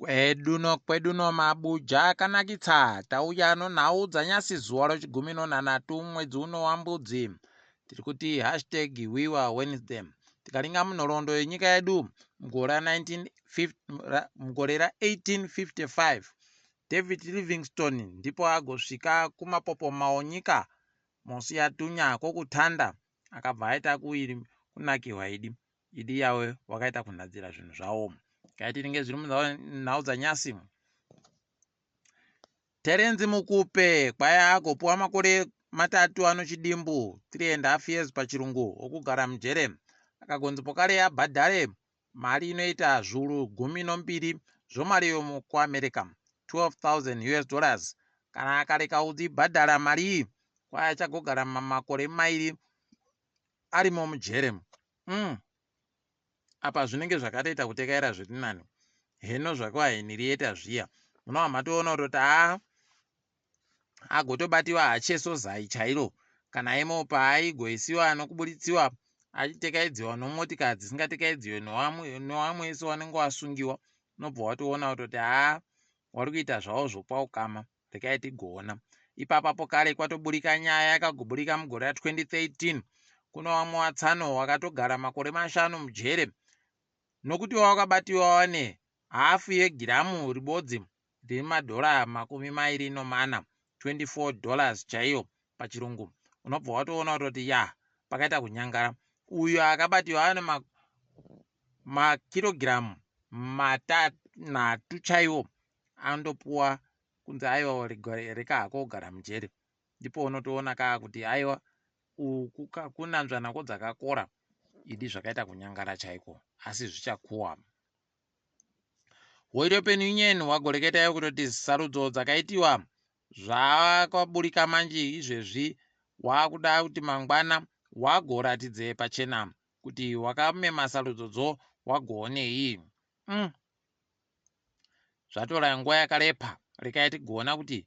Kweduno mabuja kanakitsa tauya nhau dzanyasi zuwa rechigumi nonhanhatu mwedzi uno waMbudzi. Tiri kuti hashtag we were Wednesday. Tikalinga munhoroondo yenyika yedu mugore ra 1855 David Livingstone ndipo agosvika kumapopoma onyika mosi yatunya kwokutanda akabva aita kunakihwa idi yawe wakaita kunadzira zvinhu zvawo. Kaitiringe zviri munhau dzanyasi. Terence Mukupe kwaya agopuwa makore matatu anochidimbu 3.5 years pachirungu okugara mujere. Akagonzipokare abhadhare mari inoita zviuru 12 zvomari yomukuamerica $12,000 kana akareka kudzibhadhara mari iyi kwaya achagogara makore mairi arimo mujere. Apa zvinenge zvakatoita kutekaira zviri nani heno zvakwahenirieta zviya munova matoona kutoti agotobatiwa hacheso zai chairo kana imo paaigoisiwa nokubuditsiwa achitekaidziwa nomotika dzisingatekaidziwe nowamwe ese wanenge wasungiwa. Nobva watoona kutoti wari kuita zvavo zvopaukama rekai tigoona. Ipapapo kare kwatoburika nyaya yakagoburika mugore ra 2013 kuno wamwe watsano wakatogara makore 5 mujere nokuti wakabatiwa wane hafu yegiramu ribodzi riri $24 $24 chaiyo pachirungu. Unobva watoona kutoti pakaita kunyangara. Uyu akabatiwa ane makirogiramu 3 chaiwo andopuwa kunzi aiwa reka hako kugara mujere. Ndipo unotoona kaa kuti aiwa kunanzva nako dzakakora idi zvakaita kunyangara chaiko asi zvichakuwa. European Union wagoreketayo kutoti sarudzo dzakaitiwa zvakaburika manje izvezvi wakuda kuti mangwana wagoratidze pachena kuti wakamema sarudzodzo wagoonei. Zvatora nguva yakarepa rekai tigoona kuti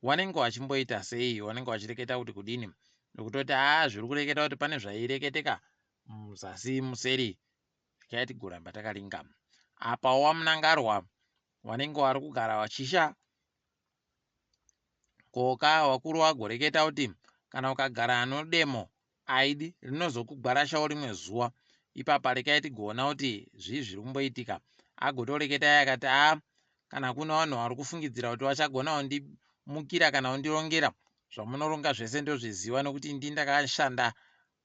wanenge wachimboita sei, wanenge wachireketa kuti kudini, nokutoti zviri kureketa kuti pane zvaireketeka muzasi museri. Rekai tigoramba takalinga. Apa wamunangarwa wanenge wari kugara wachisha koka wakuru wagoreketa kuti kana ukagara anodemo aidi rinozokugwarashawo rimwe zuva. Ipapa rekai tigoona kuti zviri kumboitika. Agotoreketa akati kana kuna vanhu vari kufungidzira kuti vachagona kundimukira kana kundirongera zvamunoronga zvese ndozviziva nokuti ndi ndakashanda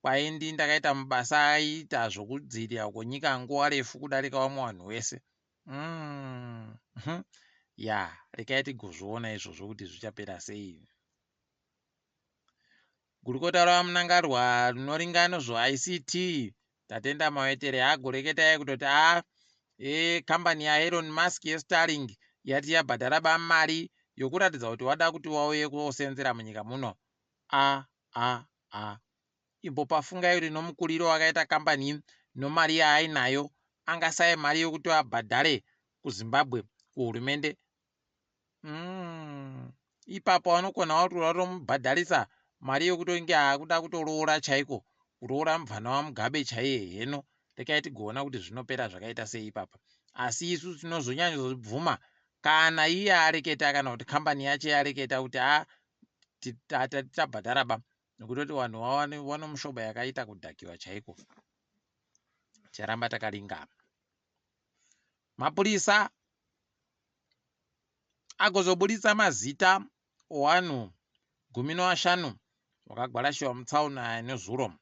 kwaindi ndakaita mabasa aita zvokudzirira kwenyika nguva refu kudarika vamwe vanhu vese. Rekai tigozviona izvozvo kuti zvichapera sei. Gurukota ramunangarwa rinoringana zvo-ICT tatenda mawetere agoreketa kutoti kambani yaElon Musk yeStarlink yati yabhadhara mari yokuratidza kuti wada kuti wauye kusenzera munyika muno. Imbopafungai kuti nomukuriro wakaita kambani nomari yaainayo angasaye mari yokuti abhadhare kuZimbabwe kuhurumende. Ipapo vanokona watomubhadharisa mari yokutonge akuda kutoroora chaiko, kuroora mubvana waMugabe chaiye. Heno rekai tigoona kuti zvinopera zvakaita sei ipapa. Asi isu tinozonyanyozobvuma kana iye areketa kana kuti kambani yacho yareketa kuti tabhadhara nokutoti vanhu vano mushoba yakaita kudhakiwa chaiko. Charamba takalinga. Mapurisa agozobudisa mazita owanhu 15 wakagwarashiwa mutsaona nezuro.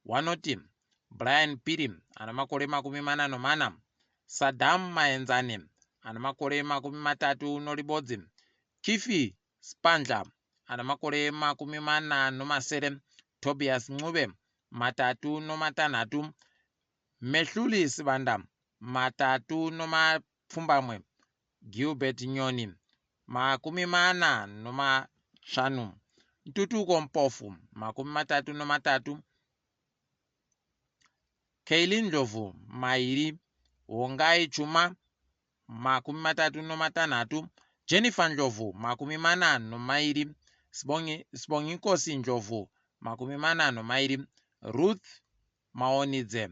Wanoti Brian Piri ana makore 44, Saddam Maenzane ana makore 30 noribodzi, Kifi Spandla ana makore 47, Tobias Ncube 36, Mehluli Sibanda 3 Gilbert Nyoni 45, Ntutuko Mpofu 33, Kailin Ndlovu 2, Hongai Chuma 36, Jennifer Ndlovu 42, Sibongikosi Ndlovu 42, Ruth Maonidze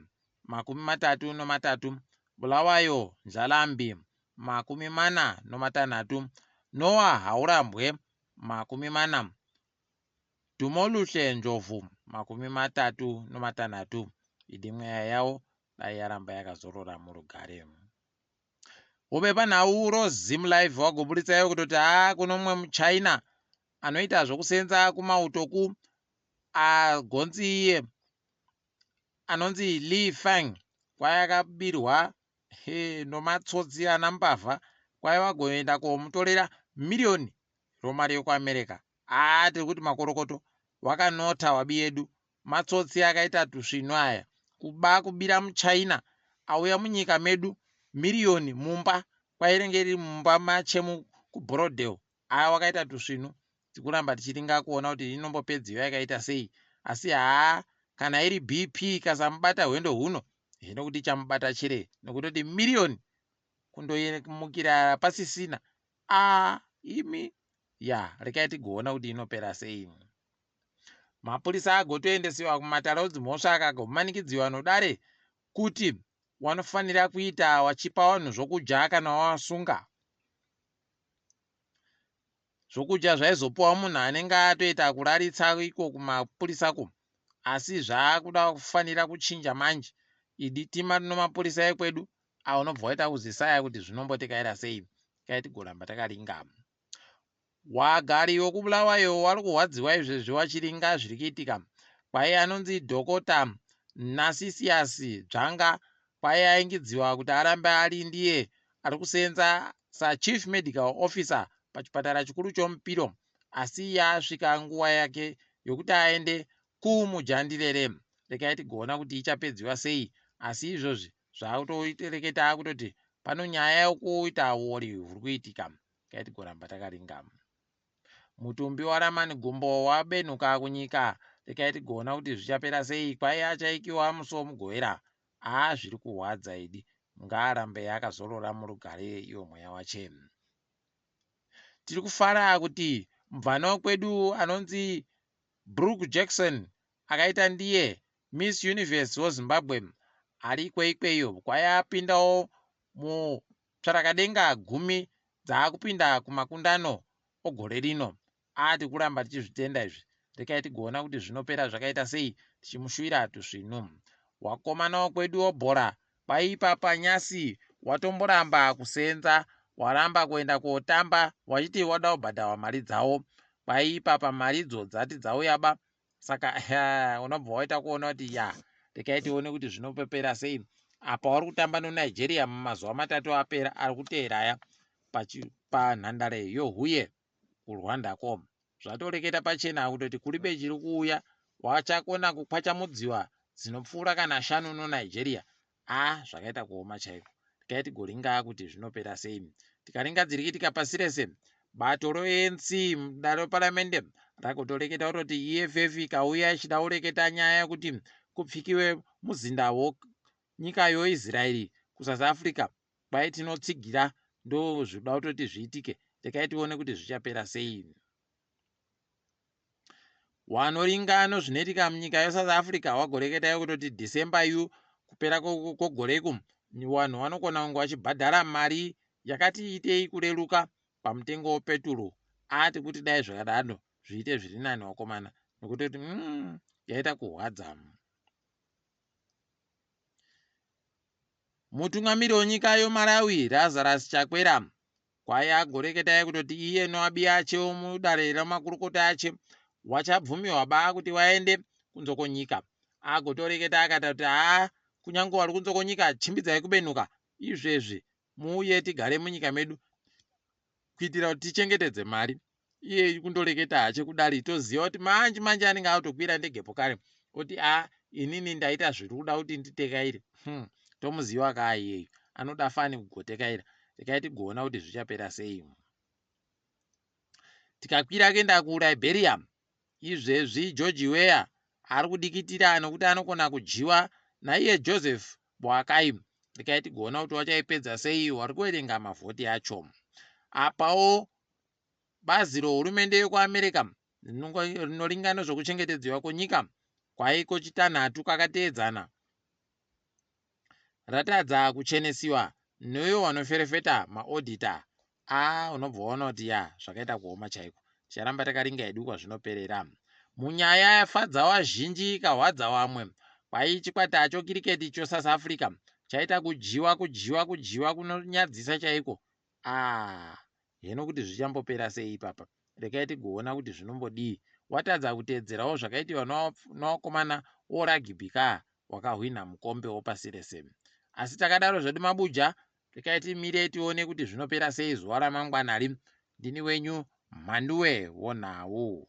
33, Bulawayo Njalambi 46, Noah Haurambwe 40, Dumoluhle Njovu 36. Idi mweya yawo dai yaramba yakazorora murugare. Ube panhauro Zim Live wagobuditsayo kutoti kuno mumwe muChina anoita zvokusenza kumautoku agonzi iye anonzi Li Feng kwai akabirwa nomatsotsi ana mbavha kwai wagoenda komutorera miliyoni romari yekuAmerica. Tiri kuti makorokoto wakanota wabi yedu. Matsotsi akaita tusvinu aya kubira muChina auya munyika medu miliyoni mumba kwairenge iri mumba machemu kuBroadway. Wakaita tusvinu. Tikuramba tichiringa kuona kuti inombopedziwa yakaita sei. Asi kana iri BP kasamubata hwendo huno hino kuti chamubata chire nokutoti miliyoni kundoyemukira pasisina. Imi rekai tigoona kuti inopera sei. Mapurisa agotoendesiwa kumatarauzi mhosva akagomanikidziwa nodare kuti wanofanira kuita wachipa vanhu zvokudya kana wasunga. Zvokudya zvaizopuwa munhu anenge atoita kuraritsa iko kumapurisako, asi zvaakuda kufanira kuchinja manje. Idi tima nomapurisa ekwedu unobva waita kuzisaya kuti zvinombotekaira sei. Kai tigoramba takaringa. Wagari wokubulawayo wari kuhwadziwa izvezvi wachiringa zviri kuitika. Kwai anonzi Dhokota Nasisius Dzvanga kwai aingidziwa kuti arambe ari ndiye ari kusenza saChief Medical Officer pachipatara chikuru chomupiro, asi yasvika nguva yake yokuti aende kumujandilere. Rekai tigoona kuti ichapedziwa sei, asi izvozvi zvaakutoreketa kutoti pano nyaya yokuita uori huri kuitika. Kai tigoramba takaringa. Mutumbi waRamani Gumbo wabenuka kunyika. Rekai tigoona kuti zvichapera sei. Kwai achaikiwa musomugovera. Zviri kuhwadza idi. Ngaarambe yakazorora murugare iyo mweya wache. Tiri kufara kuti mubvana wekwedu anonzi Brooke Jackson akaita ndiye Miss Universe weZimbabwe ari ikweikweyo. Kwai apindawo mutsvarakadenga 10 dzaakupinda kumakundano ogore rino. Tikuramba tichizvitenda izvi. Rekai tigoona kuti zvinopera zvakaita sei tichimushuvira tusvinu. Wakomana wekwedu webhora kwaipa panyasi watomboramba kusenza, waramba kuenda kotamba wachiti wada kubhadharwa mari dzawo. Kwaipa pamaridzo dzati dzauyaba. Saka unobva waita kuona kuti rekai tione kuti zvinopera sei. Apa wari kutamba noNigeria mumazuva matatu apera ari kuteeraya panhandare yoHuye kuRwandako. Zvatoreketa pachena kutoti kuri bechiri kuuya wachakona kukwachamudziwa dzinopfuura kana 5 noNigeria. Zvakaita kuoma chaiko. Rekai tigoringa kuti zvinopera sei. Tikaringa dziri kuitika pasi rese, bato roANC mudare reparamende rakutoreketa kutoti EFF ikauya ichida kureketa nyaya yekuti kupfikiwe muzinda nyika yoIsraeri kuSouth Africa, kwai tinotsigira ndo zvida kutoti zviitike. Rekai tione kuti zvichapera sei. Wanoringano zvinoitika munyika yeSouth Africa wagoreketayo kutoti December kupera kogoreko vanhu vanokona kunge vachibhadhara mari yakati itei kureruka pamutengo wepeturo. Kuti dai zvakadaro zviite zviri nani wakomana, nokutoti yaita kuhwadza. Mutungamiri wenyika yoMalawi Lazarus Chakwera kwai agoreketayo kutoti iye noabi ache mudare remakurukota ache wachabvumiwa kuti waende kunzokonyika. Agotoreketa akati kuti kunyange wari kunzokonyika chimbidzai kubenuka izvezvi muuye tigare munyika medu kuitira kuti tichengetedze mari. Iye kundoreketa hache kudari toziva kuti manje anenge autokwira ndegepo kare kuti inini ndaita zviri kuda kuti nditekaire. Tomuziva iyeyo anoda fani kugotekaira. Rekai tigoona kuti zvichapera sei. Tikakwira kuenda kuLiberia, izvezvi George Weah ari kudikitira nokuti anokona kujiwa naiye Joseph Boakai. Rekai tigoona kuti wachaipedza sei. Wari kuverenga mavhoti acho. Apawo bazi rehurumende yekuAmerica rinoringana zvokuchengetedzwa kwenyika kwaiko chitanhatu kakateedzana ratadza kuchenesiwa Neuyo wanoferefeta maodita unobva waona kuti ya zvakaita kuoma chaiko. Ticharamba takaringa hedu kwazvinoperera. Munyaya yafadza wazhinji ikahwadza wamwe, kwai chikwata acho kiriketi choSouth Africa chaita kujiwa kunonyadzisa chaiko. Heno kuti zvichambopera sei ipapa. Rekai tigoona kuti zvinombodii. Watadza kuteedzerawo zvakaitiwa nawakomana oragibhi ka wakahwina mukombe wopasi rese. Asi takadaro zvedu mabuja, rekai timire tione kuti zvinopera sei zuva ramangwanari. Ndini wenyu Mhanduwe WeNhau.